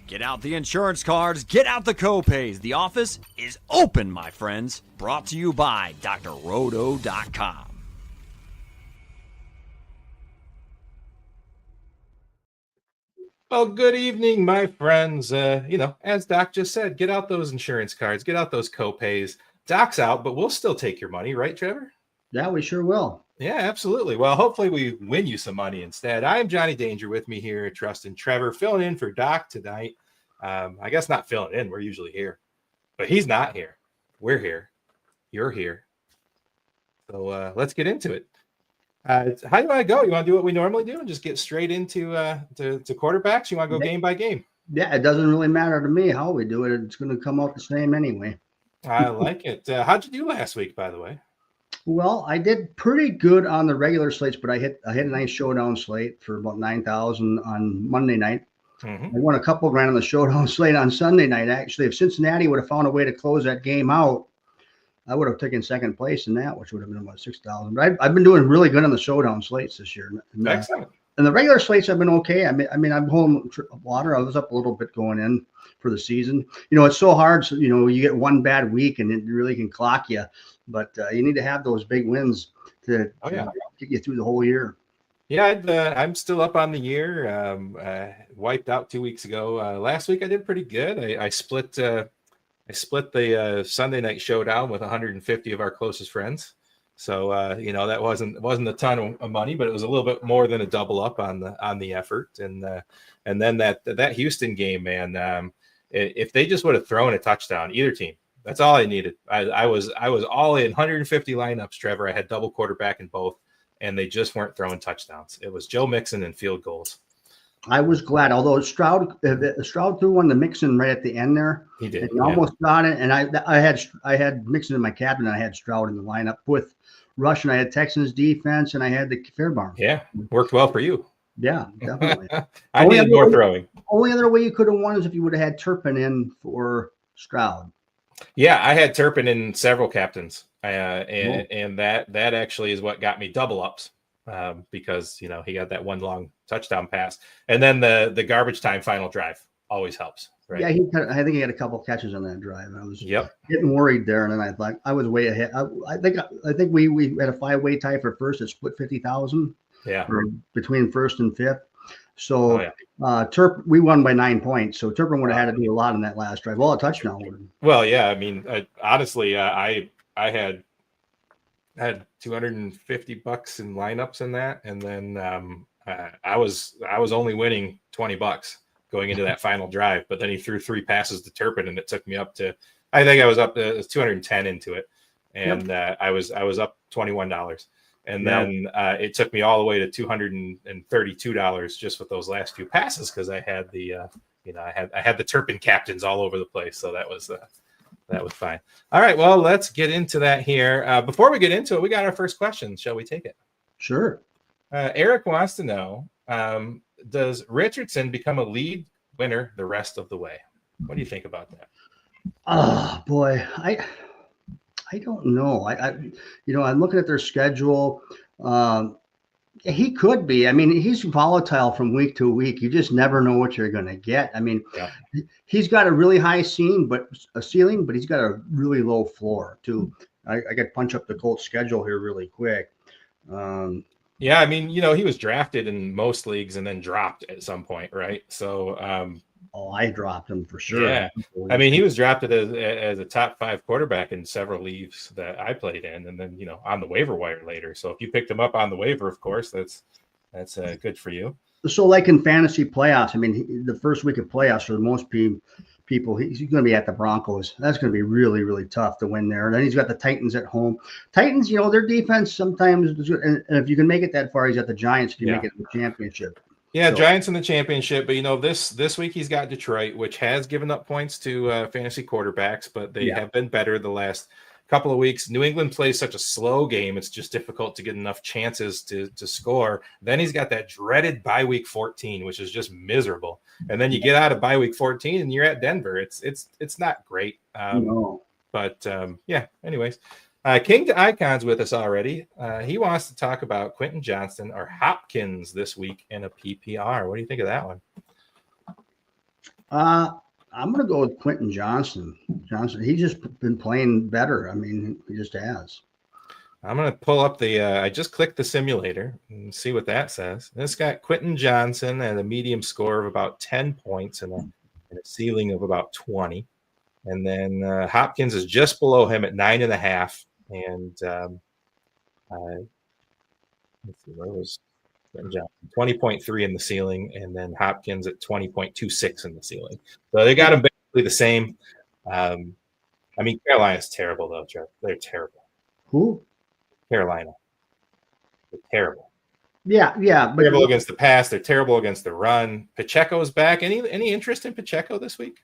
Get out the insurance cards, get out the copays. The office is open, my friends. Brought to you by drroto.com. Well, good evening, my friends. As Doc just said, get out those insurance cards, get out those copays. Doc's out, but we'll still take your money, right, Trevor? Yeah, we sure will. Yeah, absolutely. Well, hopefully we win you some money instead. I'm Jonny Danger with me here, Trust and Trevor, filling in for Doc tonight. I guess not filling in. We're usually here, but he's not here. We're here. You're here. So let's get into it. How do you want to go? You want to do what we normally do and just get straight into to quarterbacks? You want to go game by game? Yeah, it doesn't really matter to me how we do it. It's going to come out the same anyway. I like it. How'd you do last week, by the way? Well, I did pretty good on the regular slates, but I hit a nice showdown slate for about 9,000 on Monday night. Mm-hmm. I won a couple grand on the showdown slate on Sunday night. Actually, if Cincinnati would have found a way to close that game out, I would have taken second place in that, which would have been about 6,000. But I've been doing really good on the showdown slates this year. Excellent. And the regular slates have been okay. I mean, I'm holding water. I was up a little bit going in for the season. It's so hard. So, you get one bad week and it really can clock you. But you need to have those big wins to get you through the whole year. Yeah, I'm still up on the year. Wiped out 2 weeks ago. Last week I did pretty good. I split the Sunday night showdown with 150 of our closest friends. So that wasn't a ton of money, but it was a little bit more than a double up on the effort. And then that Houston game, man, if they just would have thrown a touchdown, either team, that's all I needed. I was all in 150 lineups, Trevor. I had double quarterback in both, and they just weren't throwing touchdowns. It was Joe Mixon and field goals. I was glad, although Stroud threw one to Mixon right at the end there. He did. He almost got it, and I had Mixon in my captain, and I had Stroud in the lineup with Rush, and I had Texans defense, and I had the Fairbairn. Yeah, worked well for you. Yeah, definitely. I needed more throwing. Only other way you could have won is if you would have had Turpin in for Stroud. Yeah, I had Turpin in several captains, and that actually is what got me double ups. Because he got that one long touchdown pass, and then the garbage time final drive always helps, right? Yeah, I think he had a couple catches on that drive. I was getting worried there, and then I thought I was way ahead. I think we had a 5-way tie for first. It split 50,000. Yeah, between first and fifth. So we won by 9 points. So Turpin would have had to do a lot in that last drive. Well, a touchdown. Well, yeah. I mean, honestly, I had 250 $250 in lineups in that, and then I was only winning $20 going into that final drive. But then he threw 3 passes to Turpin, and it took me up to I think I was up to 210 into it, and I was up $21. And then it took me all the way to $232 just with those last few passes because I had the I had the Turpin captains all over the place, so that was fine. All right, well, let's get into that here. Before we get into it, we got our first question. Shall we take it? Sure. Eric wants to know: does Richardson become a lead winner the rest of the way? What do you think about that? Oh boy, I don't know. I'm looking at their schedule. He could be. I mean, he's volatile from week to week. You just never know what you're going to get. I mean, he's got a really high ceiling, but he's got a really low floor too. I got to punch up the Colts schedule here really quick. Yeah, I mean, he was drafted in most leagues and then dropped at some point, right? So, I dropped him for sure. Yeah, I mean, he was drafted as a top 5 quarterback in several leagues that I played in, and then on the waiver wire later. So if you picked him up on the waiver, of course, that's good for you. So, like in fantasy playoffs, I mean, the first week of playoffs for most people, he's going to be at the Broncos. That's going to be really, really tough to win there. And then he's got the Titans at home. Titans, their defense sometimes, and if you can make it that far, he's got the Giants if you make it to the championship. Yeah, so. Giants in the championship, but this week he's got Detroit, which has given up points to fantasy quarterbacks, but they have been better the last couple of weeks. New England plays such a slow game; it's just difficult to get enough chances to score. Then he's got that dreaded bye week 14, which is just miserable. And then you get out of bye week 14, and you're at Denver. It's not great. No. But anyways. King to Icon's with us already. He wants to talk about Quentin Johnston or Hopkins this week in a PPR. What do you think of that one? I'm going to go with Quentin Johnson. He's just been playing better. I mean, he just has. I'm going to pull up I just clicked the simulator and see what that says. This got Quentin Johnson at a medium score of about 10 points and a ceiling of about 20. And then Hopkins is just below him at 9.5. And let's see, where was Quentin Johnson? 20.3 in the ceiling, and then Hopkins at 20.26 in the ceiling. So they got them basically the same. I mean, Carolina's terrible, though, Trev. They're terrible. Who? Carolina. They're terrible. Yeah. But terrible against the pass. They're terrible against the run. Pacheco's back. Any interest in Pacheco this week?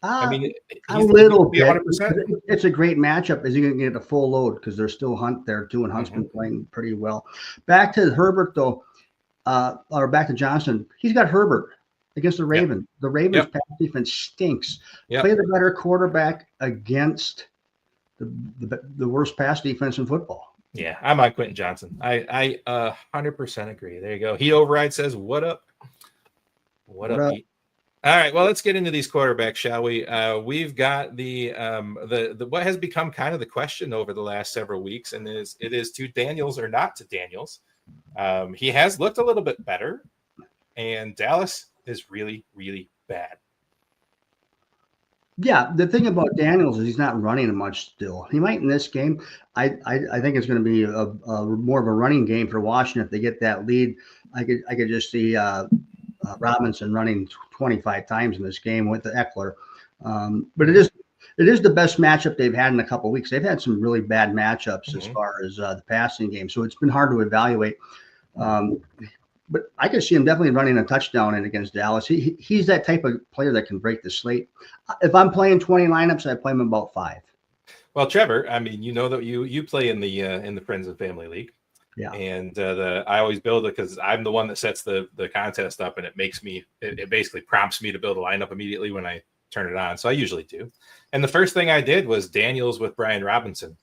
I mean, a little bit. 100%. It's a great matchup. Is he going to get a full load? Because there's still Hunt there too, and Hunt's been playing pretty well. Back to Herbert though, or back to Johnson. He's got Herbert against the Ravens. Yep. The Ravens' pass defense stinks. Yep. Play the better quarterback against the worst pass defense in football. Yeah, I'm on Quentin Johnson. I 100% agree. There you go. Heat Override says, "What up? What up, Heat?" All right, well, let's get into these quarterbacks, shall we? We've got the what has become kind of the question over the last several weeks, and it is to Daniels or not to Daniels. He has looked a little bit better, and Dallas is really, really bad. Yeah, the thing about Daniels is he's not running much still. He might in this game. I think it's going to be a more of a running game for Washington if they get that lead. I could just see Robinson running 25 times in this game with the Eckler. But it is the best matchup they've had in a couple of weeks. They've had some really bad matchups as far as the passing game, so it's been hard to evaluate. But I could see him definitely running a touchdown in against Dallas. He's that type of player that can break the slate. If I'm playing 20 lineups, I play him about 5. Well, Trevor, I mean, you know that you play in the Friends and Family League. Yeah. And I always build it because I'm the one that sets the contest up, and it basically prompts me to build a lineup immediately when I turn it on. So I usually do. And the first thing I did was Daniels with Brian Robinson.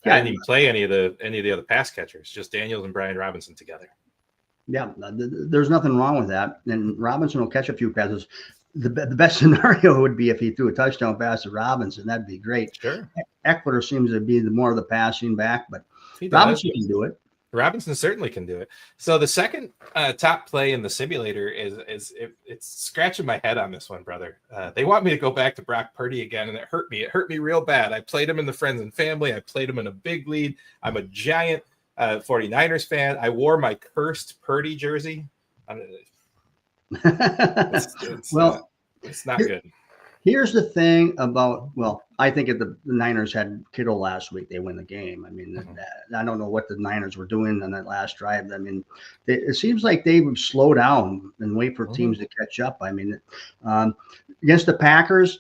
Yeah. I didn't even play any of the other pass catchers, just Daniels and Brian Robinson together. Yeah, there's nothing wrong with that. And Robinson will catch a few passes. The best scenario would be if he threw a touchdown pass to Robinson. That'd be great. Sure. Eckler seems to be more of the passing back, but Robinson can do it. Robinson certainly can do it. So the second top play in the simulator is it's scratching my head on this one, brother. They want me to go back to Brock Purdy again, and it hurt me. It hurt me real bad. I played him in the Friends and Family. I played him in a big lead. I'm a giant 49ers fan. I wore my cursed Purdy jersey. It's not good. Here's the thing about, I think if the Niners had Kittle last week, they win the game. I mean, I don't know what the Niners were doing on that last drive. I mean, it seems like they would slow down and wait for teams to catch up. I mean, against the Packers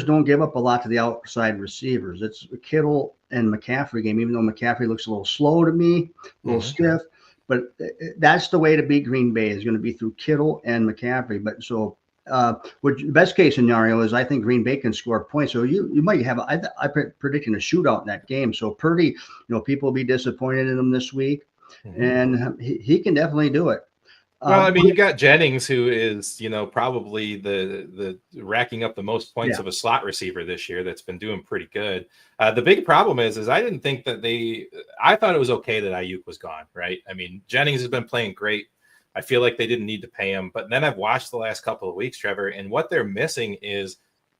don't give up a lot to the outside receivers. It's a Kittle and McCaffrey game, even though McCaffrey looks a little slow to me, a little stiff. But that's the way to beat Green Bay is going to be through Kittle and McCaffrey. But so the best case scenario is I think Green Bay can score points. So you might have I'm predicting a shootout in that game. So Purdy, people will be disappointed in him this week, and he can definitely do it. Well, I mean, you got Jennings, who is, probably the racking up the most points of a slot receiver this year. That's been doing pretty good. The big problem is I didn't think that I thought it was okay that Ayuk was gone, right? I mean, Jennings has been playing great. I feel like they didn't need to pay him, but then I've watched the last couple of weeks, Trevor, and what they're missing is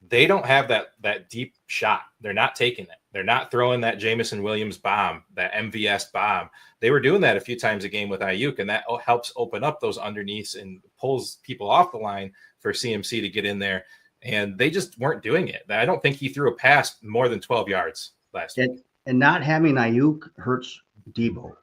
they don't have that deep shot. They're not taking it. They're not throwing that Jameson Williams bomb, that MVS bomb. They were doing that a few times a game with Ayuk, and that helps open up those underneaths and pulls people off the line for CMC to get in there. And they just weren't doing it. I don't think he threw a pass more than 12 yards last week. And not having Ayuk hurts Debo.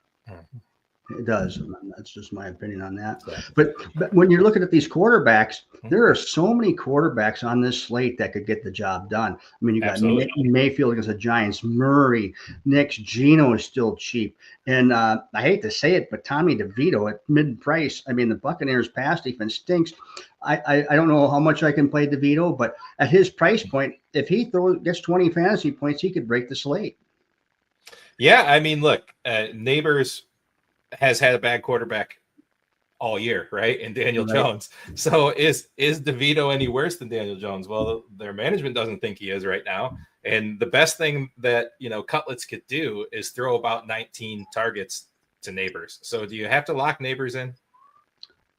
It does. That's just my opinion on that. But when you're looking at these quarterbacks, there are so many quarterbacks on this slate that could get the job done. I mean, you got Mayfield against the Giants, Murray, Knicks, Geno is still cheap. And I hate to say it, but Tommy DeVito at mid-price. I mean, the Buccaneers pass defense stinks. I don't know how much I can play DeVito, but at his price point, if he gets 20 fantasy points, he could break the slate. Yeah, I mean, look, Neighbors has had a bad quarterback all year, right? And Daniel Right. Jones. So is DeVito any worse than Daniel Jones? Well, their management doesn't think he is right now. And the best thing that, Cutlets could do is throw about 19 targets to Neighbors. So do you have to lock Neighbors in?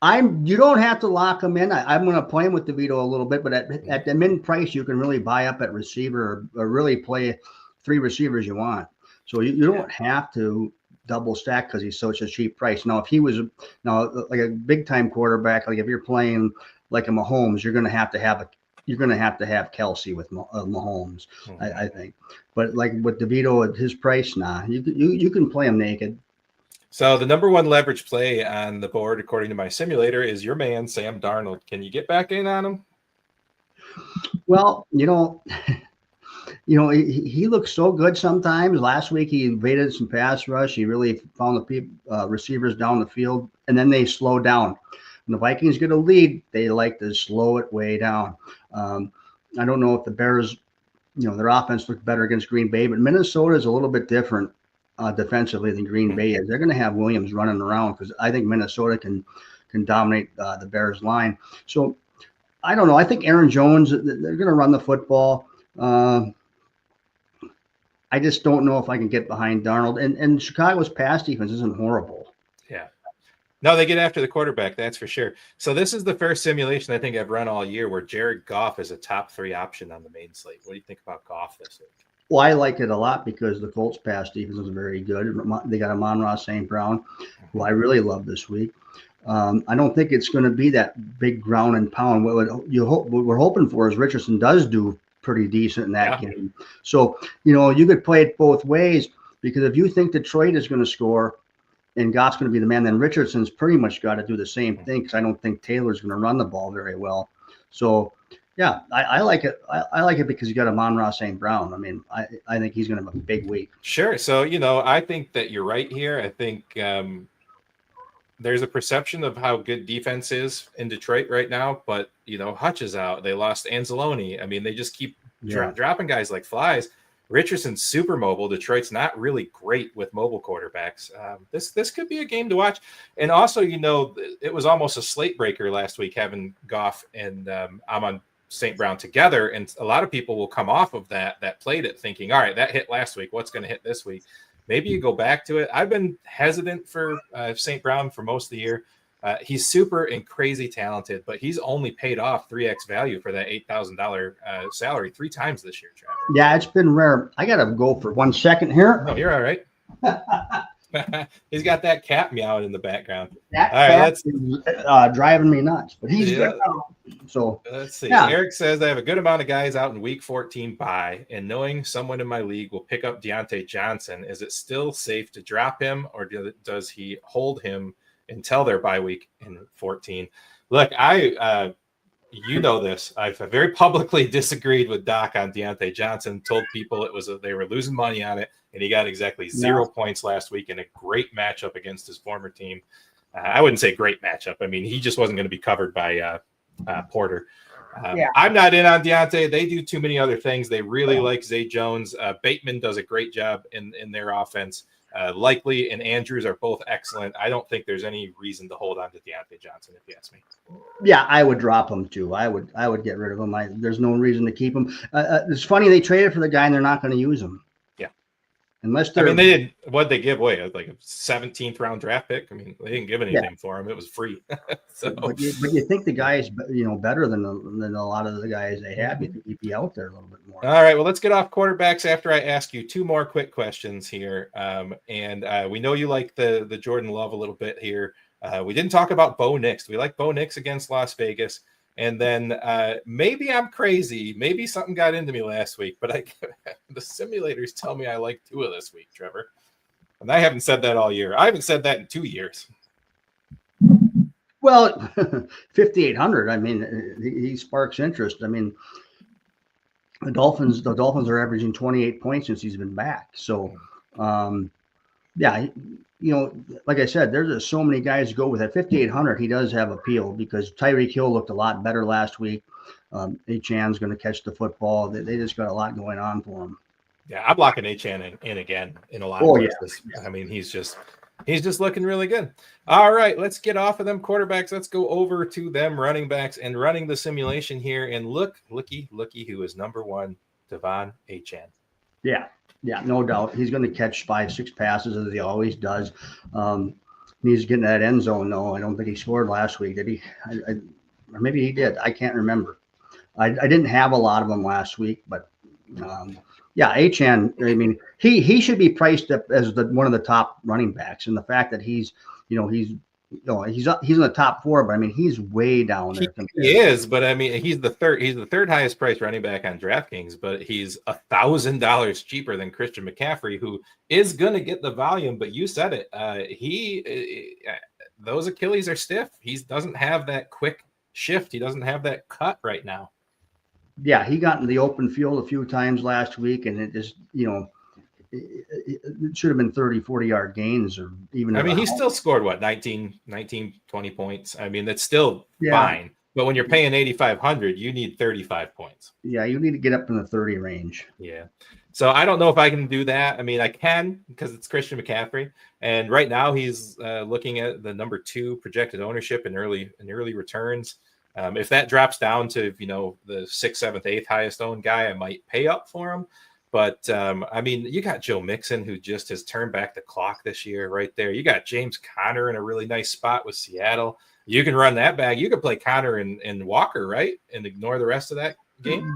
You don't have to lock him in. I'm going to play him with DeVito a little bit, but at the min price, you can really buy up at receiver or really play 3 receivers you want. So you don't have to double stack because he's such a cheap price. Now, if he was like a big time quarterback, like if you're playing like a Mahomes, you're going to have to have Kelsey with Mahomes, I think. But like with DeVito at his price, you can play him naked. So the number one leverage play on the board, according to my simulator, is your man, Sam Darnold. Can you get back in on him? Well, he looks so good sometimes. Last week he evaded some pass rush. He really found the receivers down the field, and then they slow down. When the Vikings get a lead, they like to slow it way down. I don't know if the Bears, their offense looked better against Green Bay, but Minnesota is a little bit different defensively than Green Bay is. They're going to have Williams running around because I think Minnesota can dominate the Bears line. So I don't know. I think Aaron Jones, they're going to run the football. I just don't know if I can get behind Darnold. And Chicago's pass defense isn't horrible. Yeah. No, they get after the quarterback, that's for sure. So this is the first simulation I think I've run all year where Jared Goff is a top 3 option on the main slate. What do you think about Goff this week? Well, I like it a lot because the Colts pass defense is very good. They got Amon-Ra St. Brown, who I really love this week. I don't think it's going to be that big ground and pound. What we're hoping for is Richardson does do pretty decent in that game. So, you could play it both ways because if you think Detroit is going to score and Goff's going to be the man, then Richardson's pretty much got to do the same thing because I don't think Taylor's going to run the ball very well. So, yeah, I like it. I like it because you got Amon-Ra St. Brown. I mean, I think he's going to have a big week. Sure. So, I think that you're right here. I think there's a perception of how good defense is in Detroit right now, but, Hutch is out. They lost Anzalone. I mean, they just keep dropping guys like flies. Richardson's super mobile. Detroit's not really great with mobile quarterbacks. This could be a game to watch. And also, it was almost a slate breaker last week having Goff and Amon St. Brown together. And a lot of people will come off of that played it thinking, all right, that hit last week. What's going to hit this week? Maybe you go back to it. I've been hesitant for St. Brown for most of the year. He's super and crazy talented, but he's only paid off 3x value for that $8,000 salary 3 times this year, Trevor. Yeah, it's been rare. I got to go for 1 second here. No, you're all right. He's got that cat meowing in the background. That cat is driving me nuts, but he's good. So let's see. Yeah. Eric says I have a good amount of guys out in week 14 bye, and knowing someone in my league will pick up Deontay Johnson, is it still safe to drop him, or does he hold him until their bye week in 14? Look, this. I've very publicly disagreed with Doc on Deontay Johnson, told people they were losing money on it, and he got exactly 0 points last week in a great matchup against his former team. I wouldn't say great matchup. I mean, he just wasn't going to be covered by Porter. I'm not in on Deontay. They do too many other things. They really like Zay Jones. Bateman does a great job in their offense. Likely and Andrews are both excellent. I don't think there's any reason to hold on to Deontay Johnson, if you ask me. Yeah, I would drop him too. I would get rid of him. There's no reason to keep him. It's funny they traded for the guy and they're not going to use him. Yeah, unless they did. What'd they give away? Like a 17th round draft pick. I mean, they didn't give anything for him. It was free. But you think the guy is better than a lot of the guys they have. You think he'd be out there a little bit more. All right, well, let's get off quarterbacks after I ask you 2 more quick questions here. We know you like the Jordan Love a little bit here. We didn't talk about Bo Nix. We like Bo Nix against Las Vegas. And then maybe I'm crazy. Maybe something got into me last week, but the simulators tell me I like Tua this week, Trevor. And I haven't said that all year. I haven't said that in 2 years. Well, 5,800. I mean, he sparks interest. I mean, the Dolphins are averaging 28 points since he's been back. So, like I said, there's just so many guys to go with. At 5,800, he does have appeal because Tyreek Hill looked a lot better last week. Achan's going to catch the football. They just got a lot going on for him. Yeah, I'm locking Achan in again in a lot of places. Yeah. I mean, he's just He's just looking really good. All right, let's get off of them quarterbacks. Let's go over to them running backs and running the simulation here. And looky who is number one, Devon Achane. Yeah, no doubt. He's going to catch 5-6 passes as he always does. He's getting that end zone. No, I don't think he scored last week, did he? Or maybe he did. I can't remember. I didn't have a lot of them last week, but Achane. I mean, he should be priced up as one of the top running backs, and the fact that he's in the top 4, but I mean he's way down there. He is, but I mean he's the third highest priced running back on DraftKings, but he's $1,000 cheaper than Christian McCaffrey, who is going to get the volume. But you said it, those Achilles are stiff. He doesn't have that quick shift. He doesn't have that cut right now. Yeah, he got in the open field a few times last week, and it just it should have been 30-40 yard gains, or even. I mean, he still scored 19, 20 points. I mean, that's still fine. But when you're paying 8,500, you need 35 points. Yeah, you need to get up in the 30 range. Yeah. So I don't know if I can do that. I mean, I can because it's Christian McCaffrey, and right now he's looking at the number 2 projected ownership in early returns. If that drops down to the 6th, 7th, 8th highest owned guy, I might pay up for him. But I mean, you got Joe Mixon, who just has turned back the clock this year, right there. You got James Conner in a really nice spot with Seattle. You can run that back. You could play Conner and Walker, right, and ignore the rest of that game.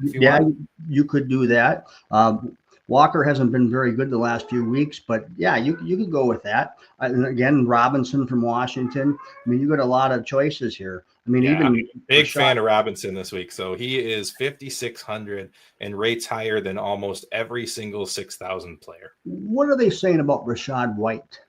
You could do that. Walker hasn't been very good the last few weeks, but yeah, you could go with that. And again, Robinson from Washington. I mean, you got a lot of choices here. I mean, I'm a big fan of Robinson this week. So he is 5,600 and rates higher than almost every single 6,000 player. What are they saying about Rachaad White?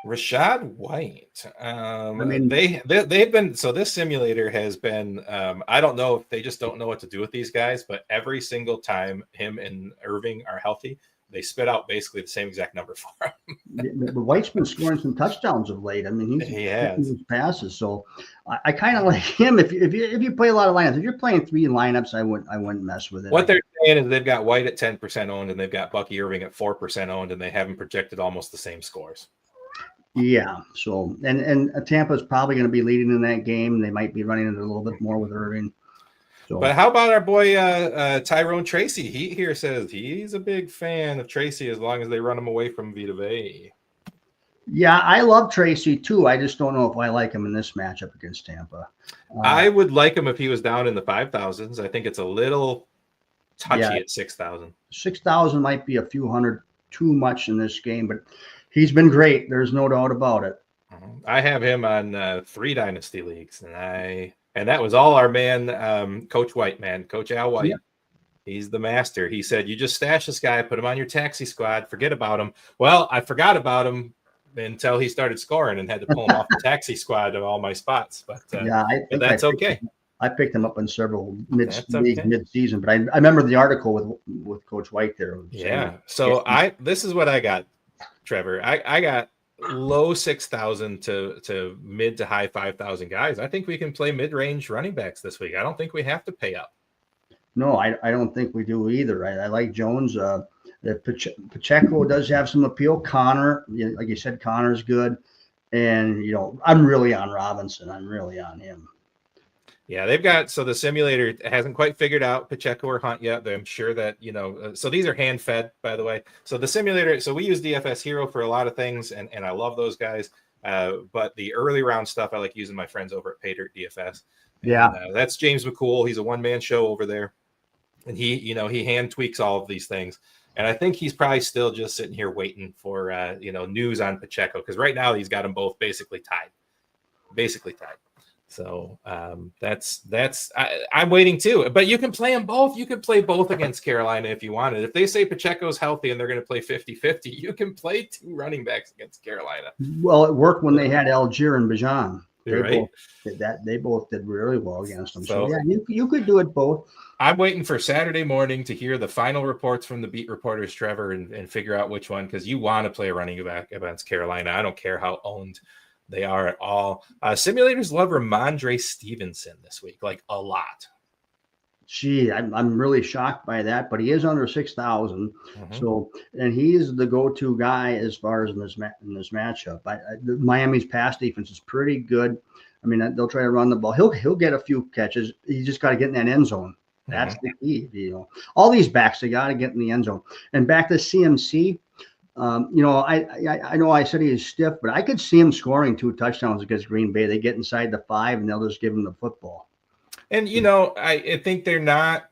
Rachaad White. I mean, they've been, so this simulator has been, I don't know if they just don't know what to do with these guys, but every single time him and Irving are healthy, they spit out basically the same exact number for him. But White's been scoring some touchdowns of late. I mean, he has his passes. So I kind of like him. If you play a lot of lineups, if you're playing 3 lineups, I wouldn't mess with it. What they're saying is they've got White at 10% owned and they've got Bucky Irving at 4% owned, and they haven't projected almost the same scores. Yeah. So and Tampa's probably going to be leading in that game. They might be running it a little bit more with Irving. So. But how about our boy Tyrone Tracy? He here says he's a big fan of Tracy as long as they run him away from Vita Vea. Yeah, I love Tracy too. I just don't know if I like him in this matchup against Tampa. I would like him if he was down in the 5,000s. I think it's a little touchy at 6,000. 6,000 might be a few hundred too much in this game, but he's been great. There's no doubt about it. I have him on 3 dynasty leagues, and that was all our man, Coach White, Coach Al White. Yeah. He's the master. He said, you just stash this guy, put him on your taxi squad, forget about him. Well, I forgot about him until he started scoring and had to pull him off the taxi squad of all my spots. But that's okay. I picked him up in several mid-season, but I remember the article with Coach White there. Yeah. So this is what I got, Trevor. I got low 6,000 to mid to high 5,000 guys. I think we can play mid-range running backs this week. I don't think we have to pay up. No, I don't think we do either. I like Jones. Pacheco does have some appeal. Connor, like you said, Connor's good. And, I'm really on Robinson. I'm really on him. Yeah, they've got, so the simulator hasn't quite figured out Pacheco or Hunt yet. I'm sure that, so these are hand fed, by the way. So the simulator, so we use DFS Hero for a lot of things, and I love those guys. But the early round stuff, I like using my friends over at Paydirt DFS. Yeah. And, that's James McCool. He's a one-man show over there. And he hand tweaks all of these things. And I think he's probably still just sitting here waiting for, news on Pacheco. Because right now he's got them both basically tied. So I'm waiting too, but you can play them both. You can play both against Carolina if you wanted. If they say Pacheco's healthy and they're going to play 50-50, you can play 2 running backs against Carolina. Well, it worked when they had Algier and Bijan. Right. They both did really well against them. So yeah, you could do it both. I'm waiting for Saturday morning to hear the final reports from the beat reporters, Trevor, and figure out which one, because you want to play a running back against Carolina. I don't care how owned they are at all. Simulators love Ramondre Stevenson this week, like a lot. Gee, I'm really shocked by that, but he is under 6,000. Mhm. So, and he is the go-to guy as far as in this matchup. Miami's pass defense is pretty good. I mean, they'll try to run the ball. He'll get a few catches. He's just got to get in that end zone. That's the key. All these backs, they got to get in the end zone. And back to CMC. I know I said he is stiff, but I could see him scoring 2 touchdowns against Green Bay. They get inside the 5 and they'll just give him the football. And I think they're not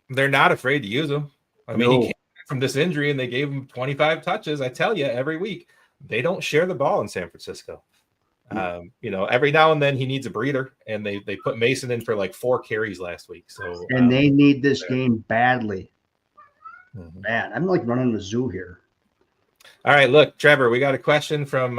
afraid to use him. I mean, he came back from this injury and they gave him 25 touches. I tell you, every week they don't share the ball in San Francisco. Every now and then he needs a breather, and they put Mason in for like 4 carries last week. So they need this game badly. Bad. I'm like running the zoo here. All right, look, Trevor, we got a question from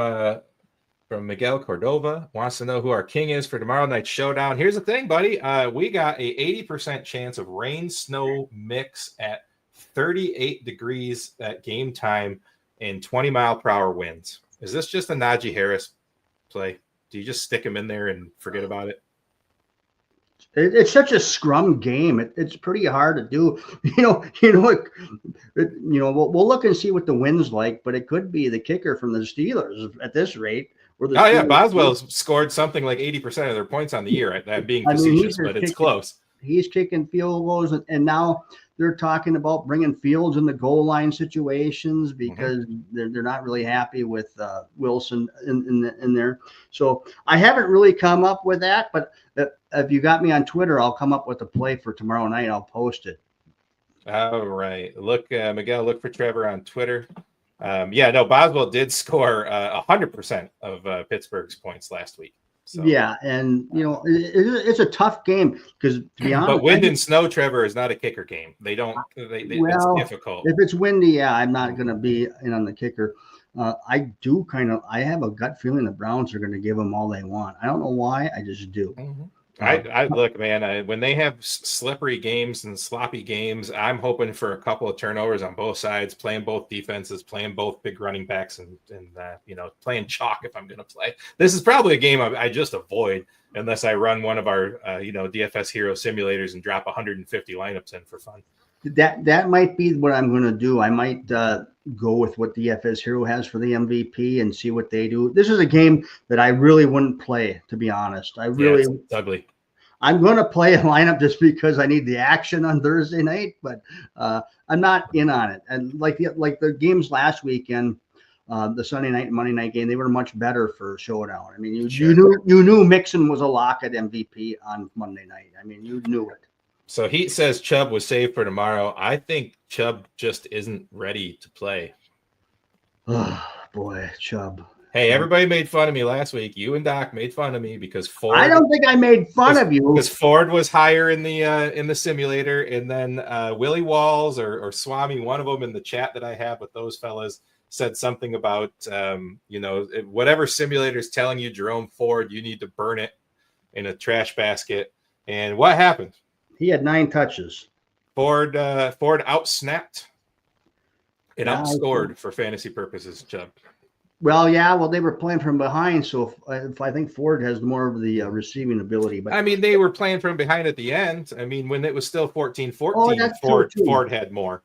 Miguel Cordova. Wants to know who our king is for tomorrow night's showdown. Here's the thing, buddy. We got a 80% chance of rain snow mix at 38 degrees at game time and 20-mile-per-hour winds. Is this just a Najee Harris play? Do you just stick him in there and forget about it? It's such a scrum game. It's pretty hard to do. We'll look and see what the wind's like, but it could be the kicker from the Steelers at this rate. Boswell's scored something like 80% of their points on the year. That being facetious, but it's close. He's kicking field goals, and now they're talking about bringing Fields in the goal line situations because they're not really happy with Wilson in there. So I haven't really come up with that, but if you got me on Twitter, I'll come up with a play for tomorrow night. I'll post it. All right. Look, Miguel, look for Trevor on Twitter. Boswell did score 100% of Pittsburgh's points last week. So. Yeah, and it's a tough game because, to be honest, but wind and snow, Trevor, is not a kicker game. It's difficult. If it's windy, I'm not going to be in on the kicker. I have a gut feeling the Browns are going to give them all they want. I don't know why, I just do. I look, man, when they have slippery games and sloppy games, I'm hoping for a couple of turnovers on both sides, playing both defenses, playing both big running backs, and playing chalk if I'm going to play. This is probably a game I just avoid unless I run one of our DFS hero simulators and drop 150 lineups in for fun. That might be what I'm going to do. I might go with what DFS Hero has for the MVP and see what they do. This is a game that I really wouldn't play, to be honest. It's ugly. I'm going to play a lineup just because I need the action on Thursday night, but I'm not in on it. And like the games last weekend, the Sunday night and Monday night game, they were much better for showdown. I mean, you knew Mixon was a lock at MVP on Monday night. I mean, you knew it. So Heat says Chubb was saved for tomorrow. I think Chubb just isn't ready to play. Oh, boy, Chubb. Hey, everybody made fun of me last week. You and Doc made fun of me because Ford. I don't think I made fun of you because Ford was higher in the simulator, and then Willie Walls or Swami, one of them in the chat that I have with those fellas, said something about whatever simulator is telling you Jerome Ford, you need to burn it in a trash basket. And what happened? He had 9 touches. Ford outsnapped and outscored for fantasy purposes, Chubb. Well, they were playing from behind, so if I think Ford has more of the receiving ability. But I mean, they were playing from behind at the end. I mean, when it was still 14-14, Ford had more.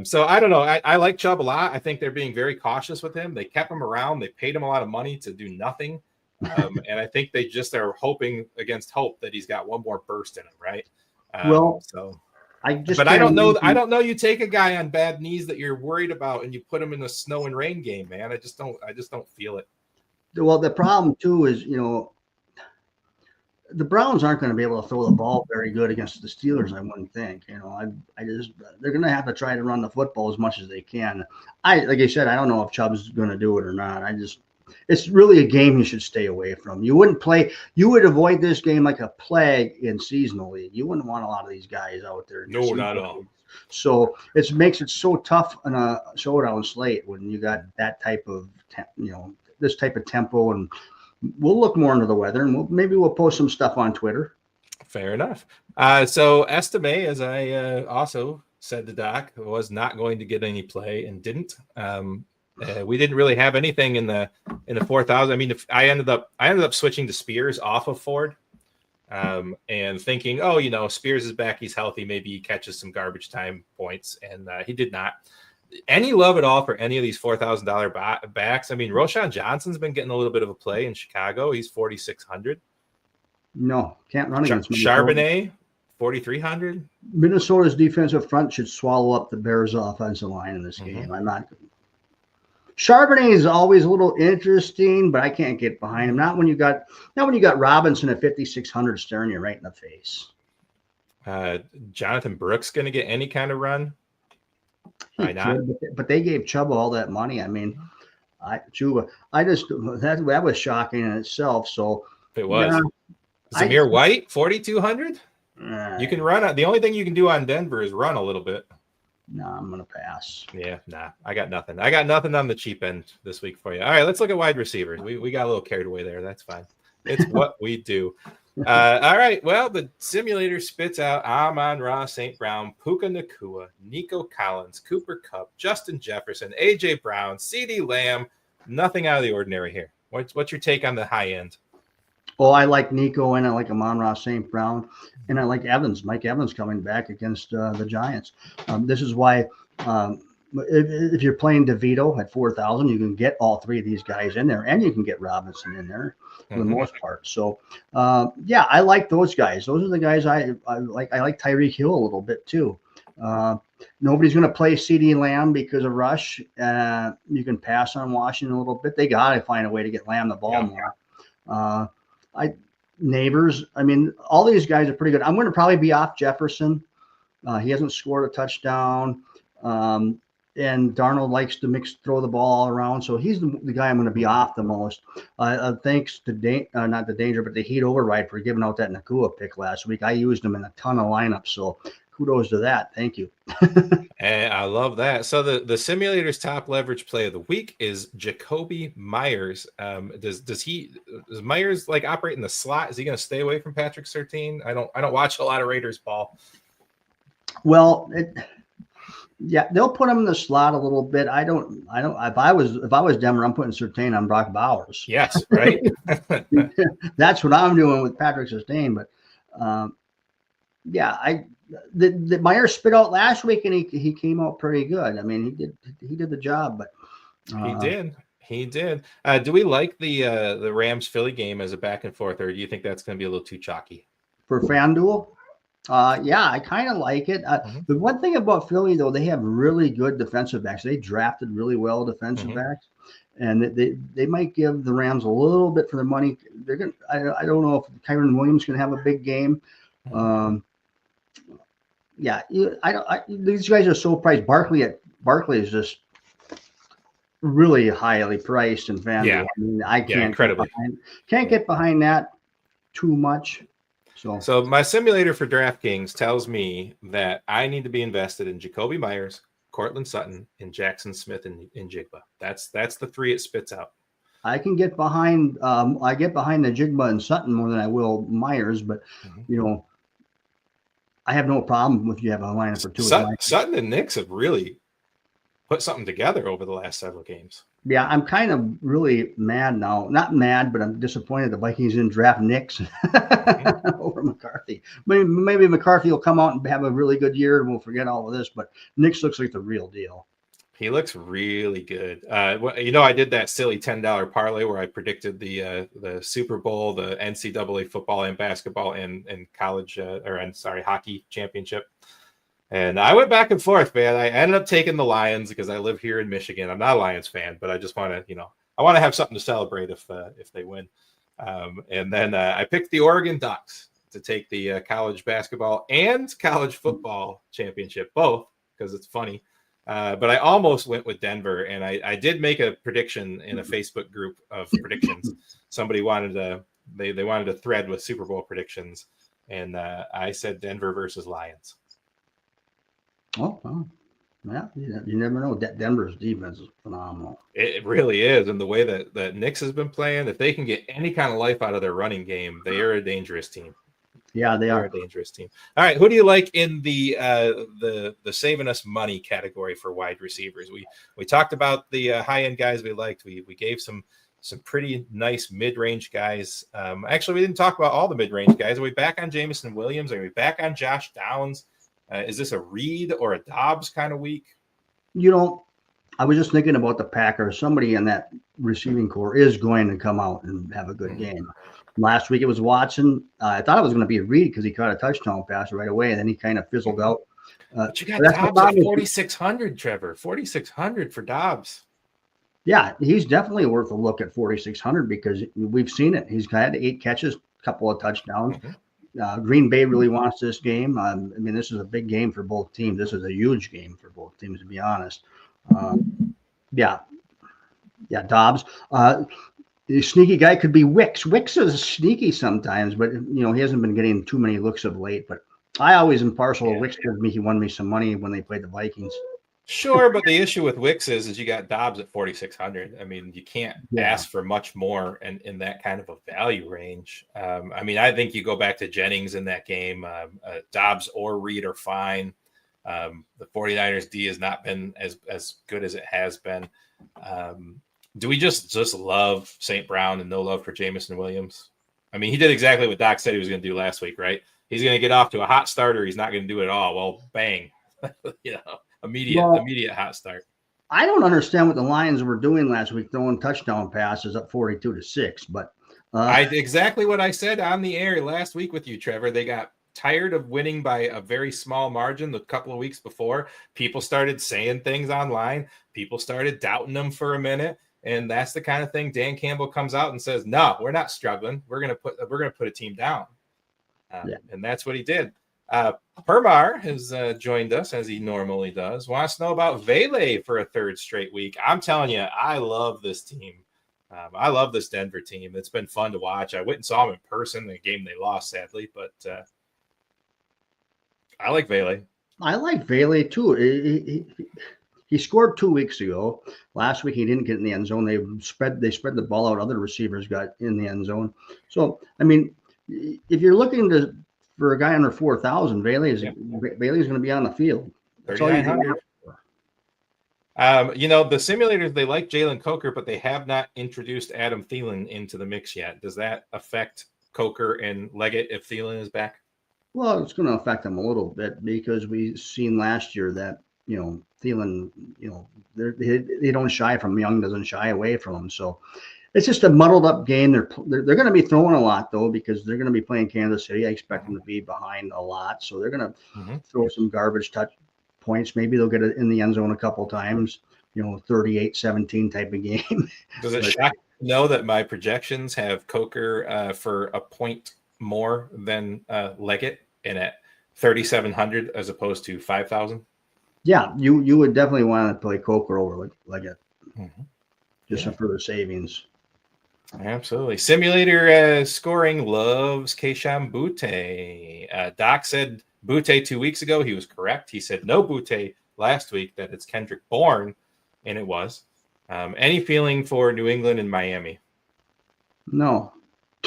So I don't know. I like Chubb a lot. I think they're being very cautious with him. They kept him around. They paid him a lot of money to do nothing. And I think they just are hoping against hope that he's got one more burst in him, right? I don't know. I don't know. You take a guy on bad knees that you're worried about, and you put him in a snow and rain game, man. I just don't feel it. Well, the problem too is, the Browns aren't going to be able to throw the ball very good against the Steelers. I wouldn't think. They're going to have to try to run the football as much as they can. Like I said, I don't know if Chubb's going to do it or not. It's really a game you should stay away from. You would avoid this game like a plague in seasonal league. You wouldn't want a lot of these guys out there. No, not at all. So it makes it so tough on a showdown slate when you got that type of, this type of tempo. And we'll look more into the weather, and maybe we'll post some stuff on Twitter. Fair enough. So Estime, as I also said to Doc, was not going to get any play and didn't. We didn't really have anything in the 4,000. I mean, I ended up switching to Spears off of Ford and thinking, oh, you know, Spears is back, he's healthy, maybe he catches some garbage time points, and he did not. Any love at all for any of these $4,000 backs? I mean, Roshan Johnson's been getting a little bit of a play in Chicago. He's 4,600. No, can't run against Minnesota. Charbonnet, 4,300. Minnesota's defensive front should swallow up the Bears' offensive line in this game. I'm not. Charbonnet is always a little interesting, but I can't get behind him. Not when you got Robinson at 5,600 staring you right in the face. Jonathan Brooks going to get any kind of run? Why not? But they gave Chuba all that money. I mean, that was shocking in itself. So it was. Zamir White, 4,200. You can run. The only thing you can do on Denver is run a little bit. No, I'm gonna pass. Yeah, I got nothing. I got nothing on the cheap end this week for you. All right, let's look at wide receivers. We got a little carried away there. That's fine. It's what we do. All right. Well, the simulator spits out Amon-Ra St. Brown, Puka Nacua, Nico Collins, Cooper Kupp, Justin Jefferson, A.J. Brown, CeeDee Lamb. Nothing out of the ordinary here. What's your take on the high end? Well, I like Nico and I like Amon-Ra St. Brown, and I like Evans. Mike Evans coming back against the Giants. This is why if you're playing DeVito at 4,000, you can get all three of these guys in there, and you can get Robinson in there for the most part. So, yeah, I like those guys. Those are the guys I like. I like Tyreek Hill a little bit too. Nobody's going to play CeeDee Lamb because of Rush. You can pass on Washington a little bit. They got to find a way to get Lamb the ball more. Neighbors. I mean, all these guys are pretty good. I'm going to probably be off Jefferson. He hasn't scored a touchdown. And Darnold likes to throw the ball all around. So he's the guy I'm going to be off the most. Thanks to not the Danger, but the Heat Override for giving out that Nacua pick last week. I used him in a ton of lineups. So kudos to that. Thank you. And I love that. So the simulator's top leverage play of the week is Jacoby Myers. Does Myers like operate in the slot? Is he going to stay away from Patrick Surtain? I don't watch a lot of Raiders ball. Well, yeah, they'll put him in the slot a little bit. I don't. If I was Denver, I'm putting Surtain on Brock Bowers. Yes, right. That's what I'm doing with Patrick Surtain. But yeah, the Myers spit out last week, and he came out pretty good. I mean, he did the job. But he did. Do we like the Rams Philly game as a back and forth, or do you think that's going to be a little too chalky for FanDuel? Yeah, I kind of like it. The one thing about Philly, though, they have really good defensive backs. They drafted really well defensive backs, and they might give the Rams a little bit for their money. They're gonna. I don't know if Kyron Williams can have a big game. Yeah, these guys are so priced. Barkley is just really highly priced in FanDuel. Yeah. I mean, I can't get behind that too much. So my simulator for DraftKings tells me that I need to be invested in Jacoby Myers, Cortland Sutton, and Jackson Smith and Jigba. That's the three it spits out. I can get behind. I get behind the Jigba and Sutton more than I will Myers, but I have no problem if you have a lineup for two. Sutton and Nix have really put something together over the last several games. Yeah, I'm kind of really mad now. Not mad, but I'm disappointed the Vikings didn't draft Nix over McCarthy. Maybe McCarthy will come out and have a really good year, and we'll forget all of this. But Nix looks like the real deal. He looks really good. I did that silly $10 parlay where I predicted the Super Bowl, the NCAA football and basketball and college hockey championship. And I went back and forth, man. I ended up taking the Lions because I live here in Michigan. I'm not a Lions fan, but I just want to, I want to have something to celebrate if they win. And then I picked the Oregon Ducks to take the college basketball and college football championship, both because it's funny. But I almost went with Denver, and I did make a prediction in a Facebook group of predictions. Somebody wanted they wanted a thread with Super Bowl predictions, and I said Denver versus Lions. Oh, yeah. You never know. Denver's defense is phenomenal. It really is. And the way that Knicks has been playing, if they can get any kind of life out of their running game, they are a dangerous team. Yeah, they are a dangerous team. All right. Who do you like in the saving us money category for wide receivers? We talked about the high end guys we liked. We gave some some pretty nice mid-range guys. Actually, we didn't talk about all the mid-range guys. Are we back on Jameson Williams? Are we back on Josh Downs? Is this a Reed or a Dobbs kind of week? I was just thinking about the Packers. Somebody in that receiving core is going to come out and have a good game. Last week it was Watson. I thought it was going to be Reed because he caught a touchdown pass right away, and then he kind of fizzled out. But you got Dobbs at 4,600, Trevor. 4,600 for Dobbs. Yeah, he's definitely worth a look at 4,600 because we've seen it. He's had 8 catches, a couple of touchdowns. Green Bay really wants this game. I mean, this is a big game for both teams. This is a huge game for both teams, to be honest. Yeah, Dobbs. The sneaky guy could be Wicks. Wicks is sneaky sometimes, but he hasn't been getting too many looks of late. But I always am partial to Wicks because he won me some money when they played the Vikings. Sure, but the issue with Wicks is you got Dobbs at 4,600. I mean, you can't ask for much more in that kind of a value range. I mean, I think you go back to Jennings in that game. Dobbs or Reed are fine. The 49ers D has not been as good as it has been. Do we just love St. Brown and no love for Jameson Williams? I mean, he did exactly what Doc said he was going to do last week, right? He's going to get off to a hot start or he's not going to do it at all. Well, bang, immediate hot start. I don't understand what the Lions were doing last week, throwing touchdown passes up 42-6. But exactly what I said on the air last week with you, Trevor. They got tired of winning by a very small margin the couple of weeks before. People started saying things online. People started doubting them for a minute. And that's the kind of thing Dan Campbell comes out and says, no, we're not struggling. We're going to put a team down. And that's what he did. Permar has joined us as he normally does. Wants to know about Vele for a third straight week. I'm telling you, I love this team. I love this Denver team. It's been fun to watch. I went and saw them in person. The game they lost, sadly, but I like Vele. I like Vele too. He scored 2 weeks ago. Last week he didn't get in the end zone. They spread the ball out. Other receivers got in the end zone. So I mean, if you're looking for a guy under 4,000, Vele is going to be on the field. That's all you have. The simulators, they like Jalen Coker, but they have not introduced Adam Thielen into the mix yet. Does that affect Coker and Leggett if Thielen is back? Well, it's going to affect them a little bit because we've seen last year that Thielen, they don't shy from Young, doesn't shy away from them. So it's just a muddled up game. They're going to be throwing a lot though because they're going to be playing Kansas City. I expect them to be behind a lot, so they're going to throw some garbage touch points. Maybe they'll get it in the end zone a couple times. 38-17 type of game. Does it shock you to know that my projections have Coker for a point more than Leggett and at 3,700 as opposed to 5,000? Yeah, you would definitely want to play Coker over Leggett. Just some further savings. Absolutely. Simulator scoring loves Keisham Butte. Doc said Butte 2 weeks ago. He was correct. He said no Butte last week, that it's Kendrick Bourne, and it was. Any feeling for New England and Miami? No.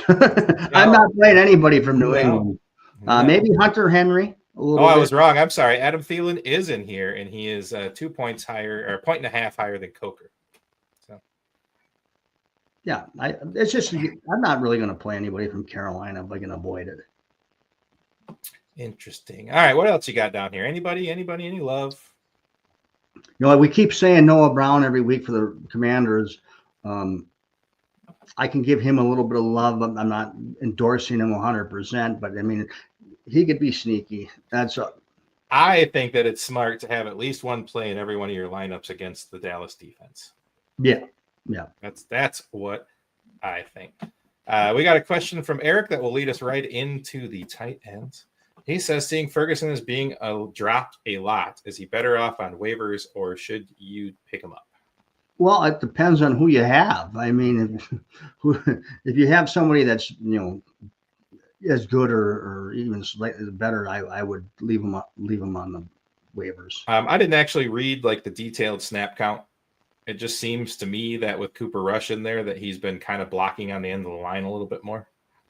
I'm not playing anybody from New England. Maybe Hunter Henry. I was wrong. I'm sorry. Adam Thielen is in here, and he is 2 points higher, or 1.5 higher than Coker. So, yeah, it's just I'm not really going to play anybody from Carolina if I can avoid it. Interesting. All right, what else you got down here? Anybody? Any love? We keep saying Noah Brown every week for the Commanders. I can give him a little bit of love. I'm not endorsing him 100%, but I mean, he could be sneaky. I think that it's smart to have at least one play in every one of your lineups against the Dallas defense. Yeah. That's what I think. We got a question from Eric that will lead us right into the tight ends. He says, seeing Ferguson as being dropped a lot, is he better off on waivers or should you pick him up? Well, it depends on who you have. I mean, if you have somebody that's as good or even slightly better, I would leave him on the waivers. I didn't actually read like the detailed snap count. It just seems to me that with Cooper Rush in there that he's been kind of blocking on the end of the line a little bit more.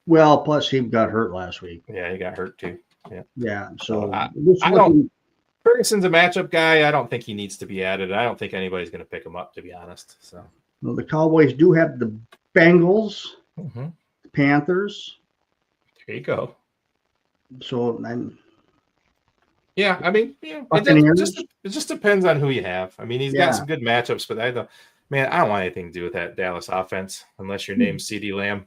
Well, plus he got hurt last week. Yeah, he got hurt too. Yeah. So Ferguson's a matchup guy. I don't think he needs to be added. I don't think anybody's going to pick him up, to be honest. So Well, the Cowboys do have the Bengals, the Panthers. There you go. So I'm. Yeah, I mean, yeah, it just depends on who you have. I mean, he's got some good matchups, but I don't want anything to do with that Dallas offense unless your name's CeeDee Lamb.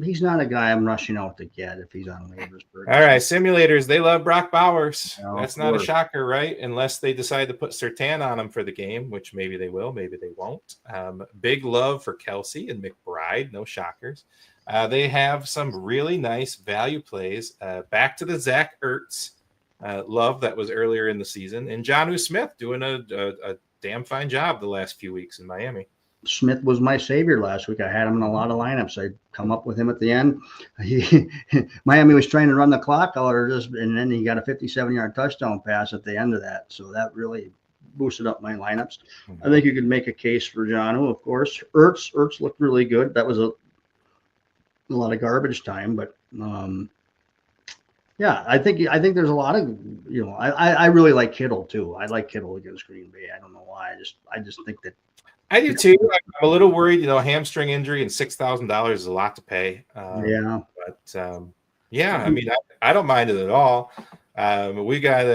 He's not a guy I'm rushing out to get if he's on waivers. All right, simulators, they love Brock Bowers. No, that's not a shocker, right? Unless they decide to put Surtain on him for the game, which maybe they will, maybe they won't. Big love for Kelsey and McBride, no shockers. They have some really nice value plays. Back to the Zach Ertz love that was earlier in the season. And Jonnu Smith doing a damn fine job the last few weeks in Miami. Smith was my savior last week. I had him in a lot of lineups. I come up with him at the end. Miami was trying to run the clock out, and then he got a 57-yard touchdown pass at the end of that. So that really boosted up my lineups. I think you could make a case for Jonnu, of course. Ertz looked really good. That was a lot of garbage time, but yeah, I think there's a lot of I really like Kittle too. I like Kittle against Green Bay. I don't know why. I just think that. I do too. I'm a little worried, hamstring injury and $6,000 is a lot to pay. But I mean, I don't mind it at all. We got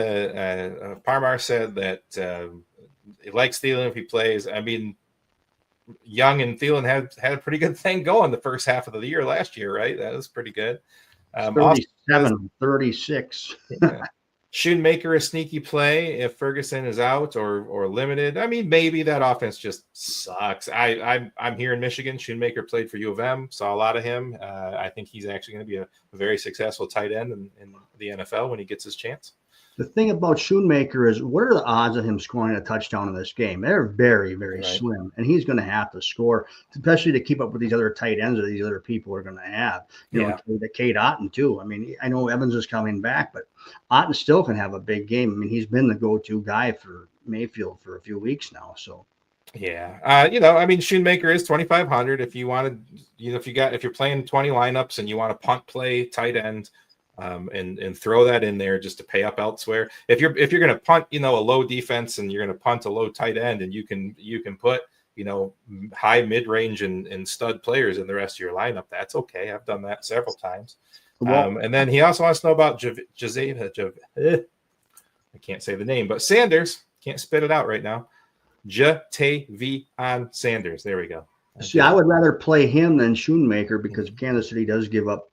Parmar said that he likes Thielen if he plays. I mean, Young and Thielen had a pretty good thing going the first half of the year last year, right? That was pretty good. 37, 36. Yeah. Shoemaker a sneaky play if Ferguson is out or limited. I mean, maybe that offense just sucks. I'm here in Michigan. Shoemaker played for U of M, saw a lot of him. I think he's actually going to be a very successful tight end in the NFL when he gets his chance. The thing about Shoemaker is, what are the odds of him scoring a touchdown in this game? They're very, very slim, and he's going to have to score, especially to keep up with these other tight ends that these other people are going to have. The Cade Otton too. I mean, I know Evans is coming back, but Otton still can have a big game. I mean, he's been the go-to guy for Mayfield for a few weeks now. So. Yeah. I mean, Shoemaker is 2,500. If you wanted, if you're playing 20 lineups and you want to punt play tight end, and throw that in there just to pay up elsewhere. If you're going to punt, a low defense and you're going to punt a low tight end, and you can put, high mid-range and stud players in the rest of your lineup, that's okay. I've done that several times. And then he also wants to know about I can't say the name, but Sanders. Can't spit it out right now. Jatavion Sanders. There we go. See, I would rather play him than Shoemaker because Kansas City does give up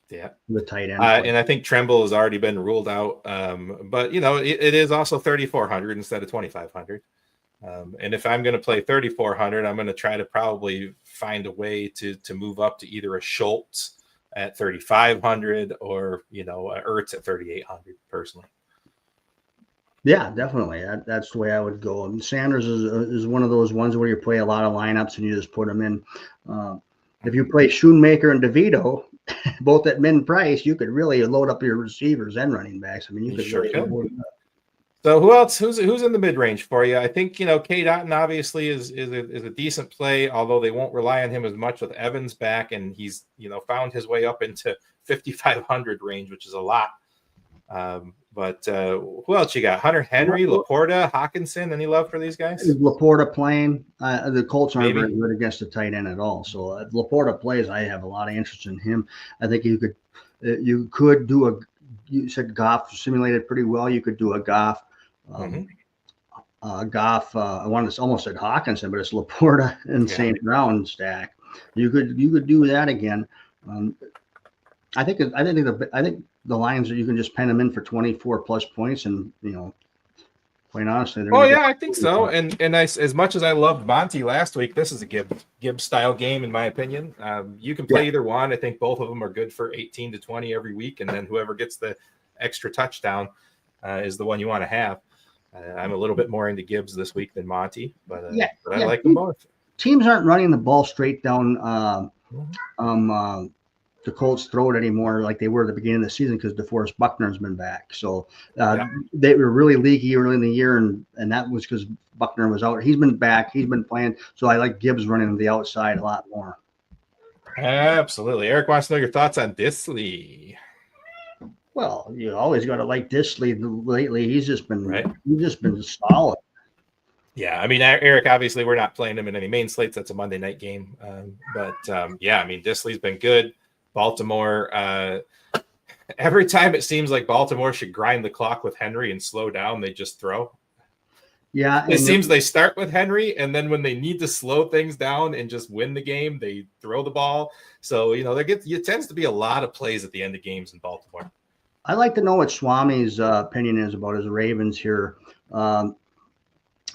the tight end. And I think Tremble has already been ruled out. But, it is also 3,400 instead of 2,500. And if I'm going to play 3,400, I'm going to try to probably find a way to move up to either a Schultz at 3,500 or, a Ertz at 3,800 personally. Yeah, definitely. That's the way I would go. And Sanders is one of those ones where you play a lot of lineups and you just put them in. If you play Shoemaker and DeVito, both at min price, you could really load up your receivers and running backs. I mean, you could sure really could. So who else? Who's in the mid range for you? I think Cade Otton obviously is a decent play, although they won't rely on him as much with Evans back, and he's found his way up into 5,500 range, which is a lot. But who else you got? Hunter Henry, Laporta, Hawkinson. Any love for these guys? Laporta playing. The Colts aren't very good against the tight end at all. So Laporta plays. I have a lot of interest in him. I think you could do a. You said Goff simulated pretty well. You could do a Goff. Goff. I wanted to almost said Hawkinson, but it's Laporta and St. Brown stack. You could do that again. I think the Lions, you can just pen them in for 24 plus points, and quite honestly, I think so. And as much as I loved Monty last week, this is a Gibbs style game in my opinion. You can play either one. I think both of them are good for 18 to 20 every week, and then whoever gets the extra touchdown is the one you want to have. I'm a little bit more into Gibbs this week than Monty, but I like them both. Teams aren't running the ball straight down the Colts' throat anymore like they were at the beginning of the season because DeForest Buckner's been back. So they were really leaky early in the year, and that was because Buckner was out. He's been back. He's been playing. So I like Gibbs running the outside a lot more. Absolutely. Eric wants to know your thoughts on Disley. Well, you always got to like Disley lately. He's just been solid. Yeah, I mean, Eric, obviously we're not playing him in any main slates. That's a Monday night game. Yeah, I mean, Disley's been good. Baltimore, every time it seems like Baltimore should grind the clock with Henry and slow down, they just throw. Yeah. It seems they start with Henry, and then when they need to slow things down and just win the game, they throw the ball. So, it tends to be a lot of plays at the end of games in Baltimore. I'd like to know what Swami's opinion is about his Ravens here.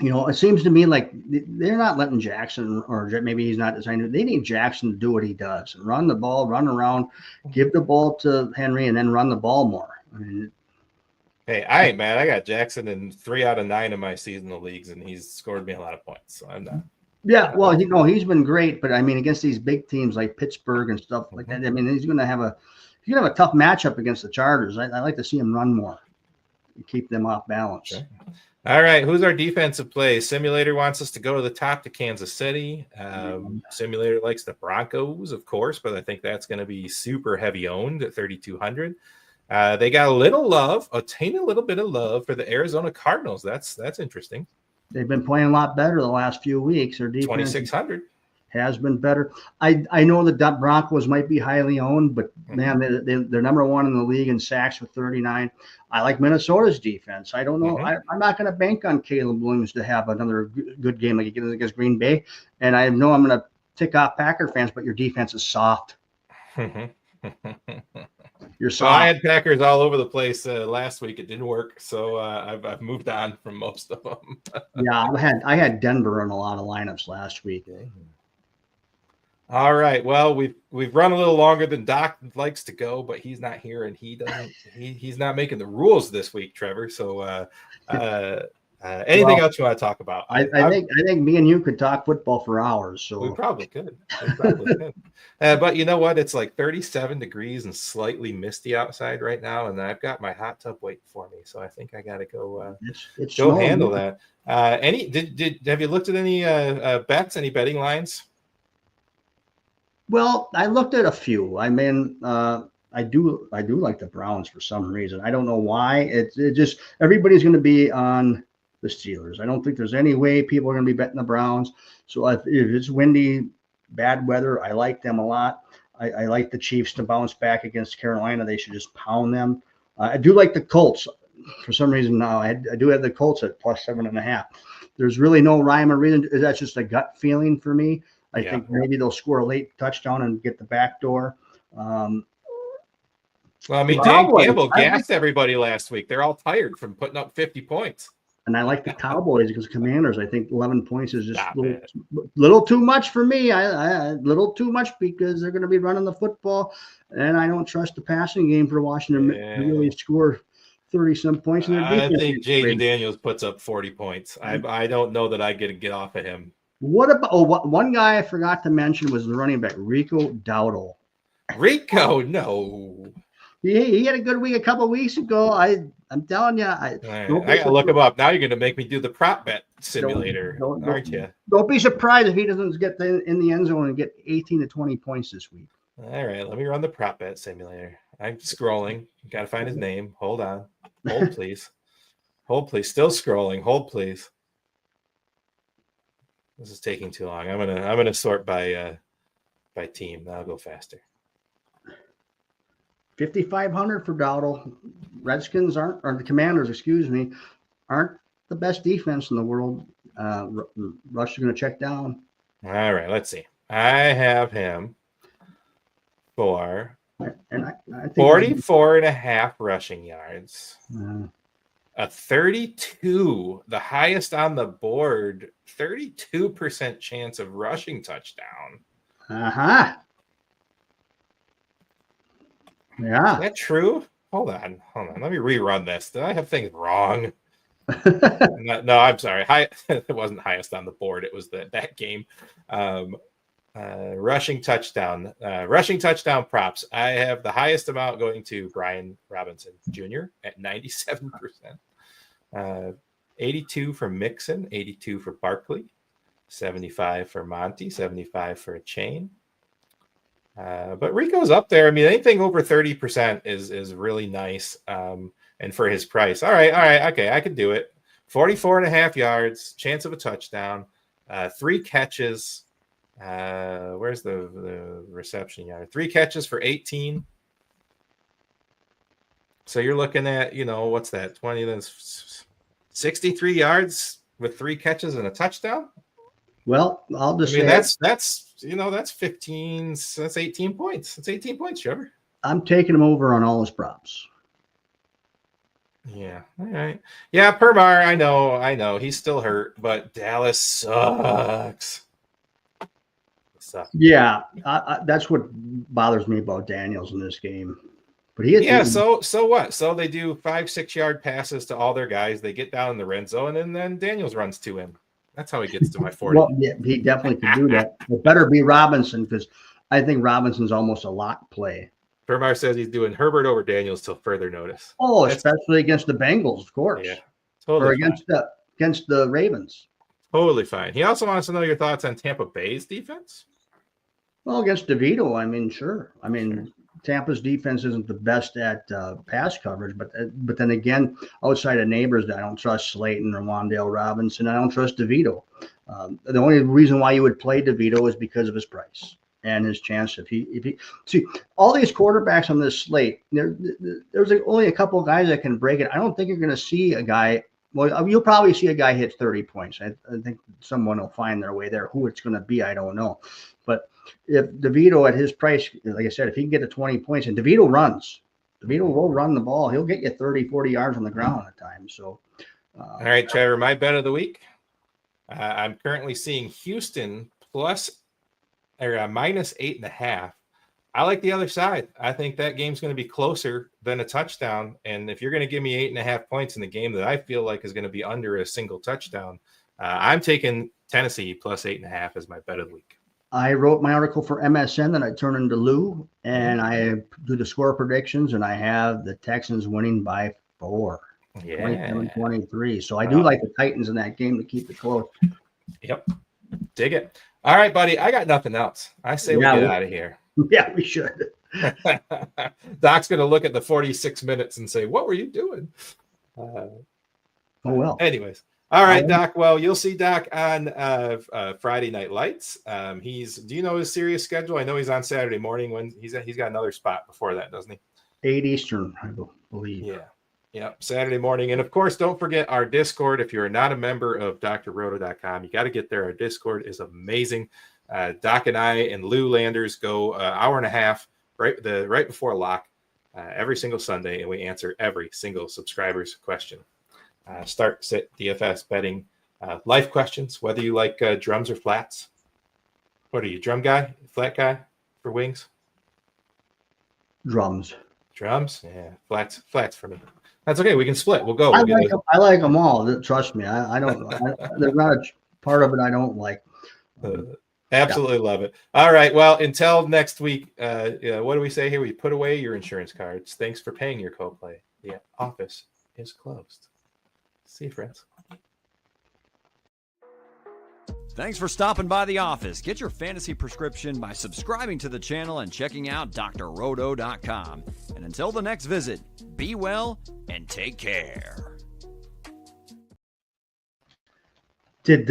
It seems to me like they're not letting Jackson, or maybe he's not designed. They need Jackson to do what he does and run the ball, run around, give the ball to Henry, and then run the ball more. I mean, hey, I ain't mad. I got Jackson in 3 out of 9 of my seasonal leagues, and he's scored me a lot of points. So I'm not. Yeah, well, he's been great, but I mean, against these big teams like Pittsburgh and stuff like that, I mean, he's going to have a tough matchup against the Chargers. I like to see him run more and keep them off balance. Okay. All right, who's our defensive play? Simulator wants us to go to the top to Kansas City. Simulator likes the Broncos, of course, but I think that's going to be super heavy owned at 3,200. They got a tiny little bit of love for the Arizona Cardinals. That's interesting. They've been playing a lot better the last few weeks. Their defense 2,600 has been better. I know the Broncos might be highly owned, but man, they're number one in the league in sacks with 39. I like Minnesota's defense. I don't know. I'm not going to bank on Caleb Williams to have another good game like he did against Green Bay. And I know I'm going to tick off Packer fans, but your defense is soft. You're soft. Well, I had Packers all over the place last week. It didn't work, so I've moved on from most of them. Yeah, I had Denver in a lot of lineups last week. All right. Well, we've run a little longer than Doc likes to go, but he's not here, and he's not making the rules this week, Trevor. So anything else you want to talk about? I think me and you could talk football for hours. So we probably could. But you know what? It's like 37 degrees and slightly misty outside right now, and I've got my hot tub waiting for me. So I think I got to go go handle that. Have you looked at any bets? Any betting lines? Well, I looked at a few. I mean, I do like the Browns for some reason. I don't know why. It just everybody's going to be on the Steelers. I don't think there's any way people are going to be betting the Browns. So if it's windy, bad weather, I like them a lot. I like the Chiefs to bounce back against Carolina. They should just pound them. I do like the Colts for some reason now. I do have the Colts at plus 7.5. There's really no rhyme or reason. That's just a gut feeling for me. I think maybe they'll score a late touchdown and get the back door. Well, I mean, Dan Campbell gassed everybody last week. They're all tired from putting up 50 points. And I like the Cowboys because Commanders, I think 11 points is just a little too much for me. A little too much because they're going to be running the football. And I don't trust the passing game for Washington to really score 30-some points in their defense. I think Jaden Daniels puts up 40 points. I don't know that I get off of him. What about one guy I forgot to mention was the running back, Rico Dowdle. Rico, no. He had a good week a couple of weeks ago. I'm telling you. I got to look him up. Now you're going to make me do the prop bet simulator, aren't you? Don't be surprised if he doesn't get in the end zone and get 18 to 20 points this week. All right, let me run the prop bet simulator. I'm scrolling. Got to find his name. Hold on. Hold, please. Hold, please. Still scrolling. Hold, please. This is taking too long. I'm gonna sort by team. That'll go faster. 5,500 for Dowdle. Redskins or the Commanders, aren't the best defense in the world. Rush is going to check down. All right, let's see. I have him for 44.5 rushing yards. A 32, the highest on the board, 32% chance of rushing touchdown. Yeah. Is that true? Hold on. Let me rerun this. Did I have things wrong? No, I'm sorry. It wasn't highest on the board. It was that game. Rushing touchdown props. I have the highest amount going to Brian Robinson Jr. at 97%. 82 for Mixon, 82 for Barkley, 75 for Monty, 75 for a chain. But Rico's up there. I mean, anything over 30% is really nice. And for his price. All right. Okay, I can do it. 44.5 yards, chance of a touchdown, 3 catches. Where's the reception yard? 3 catches for 18. So you're looking at, what's that? 20, that's 63 yards with 3 catches and a touchdown. Well, I'll just say that's 15. That's 18 points. That's 18 points, Trevor. I'm taking him over on all his props. Yeah. All right. Yeah, Permar, I know. He's still hurt, but Dallas sucks. Yeah, that's what bothers me about Daniels in this game. But he is, so what? So they do 5-6 yard passes to all their guys. They get down in the red zone, and then Daniels runs to him. That's how he gets to my 40. Well, yeah, he definitely could do that. It better be Robinson, because I think Robinson's almost a lock play. Permar says he's doing Herbert over Daniels till further notice. Oh, especially against the Bengals, of course. Yeah, totally. Or against the Ravens. Totally fine. He also wants to know your thoughts on Tampa Bay's defense. Well, against DeVito, I mean, sure. I mean, Tampa's defense isn't the best at pass coverage, but then again, outside of neighbors, I don't trust Slayton or Wan'Dale Robinson. I don't trust DeVito. The only reason why you would play DeVito is because of his price and his chance. If he see all these quarterbacks on this slate, there's only a couple of guys that can break it. I don't think you're going to see a guy. Well, you'll probably see a guy hit 30 points. I think someone will find their way there. Who it's going to be, I don't know. But if DeVito at his price, like I said, if he can get to 20 points, and DeVito will run the ball. He'll get you 30, 40 yards on the ground at times. So, all right, Trevor, my bet of the week. I'm currently seeing Houston minus 8.5. I like the other side. I think that game's going to be closer than a touchdown. And if you're going to give me 8.5 points in the game that I feel like is going to be under a single touchdown, I'm taking Tennessee plus 8.5 as my bet of the week. I wrote my article for MSN that I turn into Lou, and I do the score predictions, and I have the Texans winning by 4. Yeah. 27-23. So I do like the Titans in that game to keep it close. Yep. Dig it. All right, buddy. I got nothing else. I say we get out of here. Yeah, we should. Doc's going to look at the 46 minutes and say, what were you doing? Oh, well. Anyways. All right, Doc. Well, you'll see Doc on Friday Night Lights. Do you know his Sirius schedule? I know he's on Saturday morning when he's got another spot before that, doesn't he? 8 Eastern, I believe. Yeah. Yep. Saturday morning. And of course, don't forget our Discord. If you're not a member of drroto.com, you got to get there. Our Discord is amazing. Doc and I and Lou Landers go an hour and a half right before lock every single Sunday, and we answer every single subscriber's question. Start, sit, DFS, betting, life questions, whether you like drums or flats. What are you, drum guy, flat guy for wings? Drums. Yeah, flats for me. That's okay. We can split. We'll go. I like them all. Trust me. I don't. There's not a part of it I don't like. Absolutely love it. All right. Well, until next week, what do we say here? We put away your insurance cards. Thanks for paying your co-play. The office is closed. See you, friends. Thanks for stopping by the office. Get your fantasy prescription by subscribing to the channel and checking out drroto.com. And until the next visit, be well and take care. Did you